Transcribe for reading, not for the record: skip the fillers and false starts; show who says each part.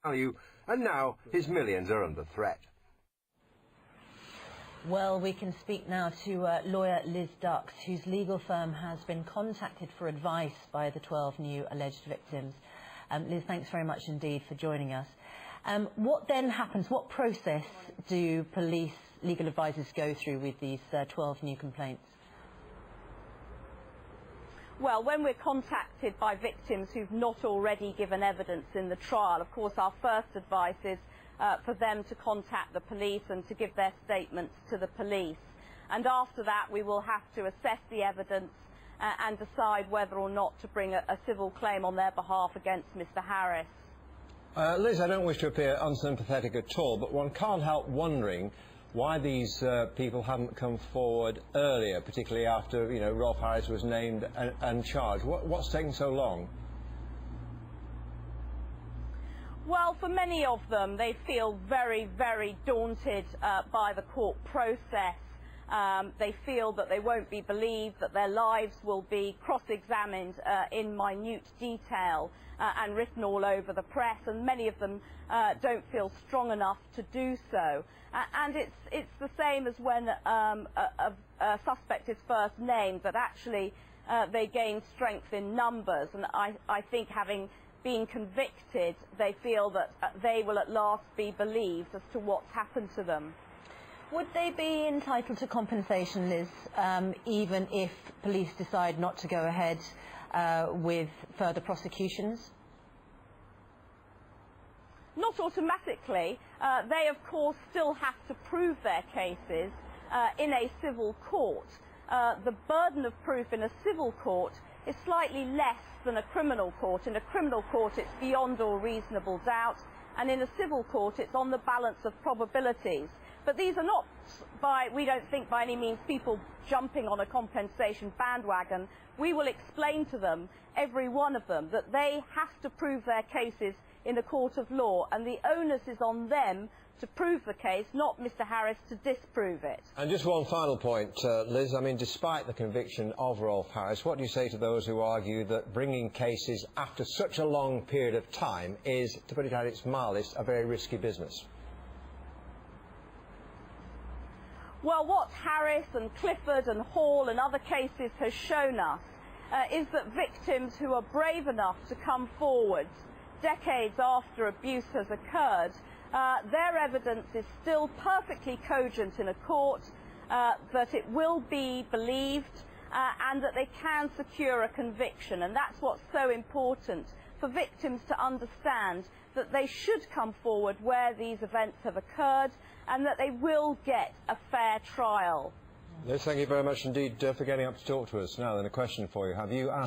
Speaker 1: value, and now his millions are under threat.
Speaker 2: Well, we can speak now to lawyer Liz Dux, whose legal firm has been contacted for advice by the 12 new alleged victims. Liz, thanks very much indeed for joining us. What then happens? What process do police legal advisors go through with these 12 new complaints?
Speaker 3: Well, when we're contacted by victims who've not already given evidence in the trial, of course our first advice is for them to contact the police and to give their statements to the police. And after that we will have to assess the evidence and decide whether or not to bring a civil claim on their behalf against Mr. Harris.
Speaker 4: Liz, I don't wish to appear unsympathetic at all, but one can't help wondering why these people haven't come forward earlier, particularly after, Rolf Harris was named and charged. What's taking so long?
Speaker 3: Well, for many of them, they feel very, very daunted by the court process. They feel that they won't be believed, that their lives will be cross-examined in minute detail and written all over the press, and many of them don't feel strong enough to do so. And it's the same as when a suspect is first named, that actually they gain strength in numbers, and I think having been convicted, they feel that they will at last be believed as to what's happened to them.
Speaker 2: Would they be entitled to compensation, Liz, even if police decide not to go ahead with further prosecutions?
Speaker 3: Not automatically. They, of course, still have to prove their cases in a civil court. The burden of proof in a civil court is slightly less than a criminal court. In a criminal court, it's beyond all reasonable doubt, and in a civil court, it's on the balance of probabilities. But these are not, we don't think by any means, people jumping on a compensation bandwagon. We will explain to them, every one of them, that they have to prove their cases in a court of law, and the onus is on them to prove the case, not Mr. Harris to disprove it.
Speaker 4: And just one final point, Liz. I mean, despite the conviction of Rolf Harris, what do you say to those who argue that bringing cases after such a long period of time is, to put it at its mildest, a very risky business?
Speaker 3: Well, what Harris and Clifford and Hall and other cases has shown us is that victims who are brave enough to come forward decades after abuse has occurred, their evidence is still perfectly cogent in a court, that it will be believed, and that they can secure a conviction. And that's what's so important for victims to understand, that they should come forward where these events have occurred, and that they will get a fair trial.
Speaker 4: Liz, thank you very much indeed for getting up to talk to us. Now then, a question for you. Have you asked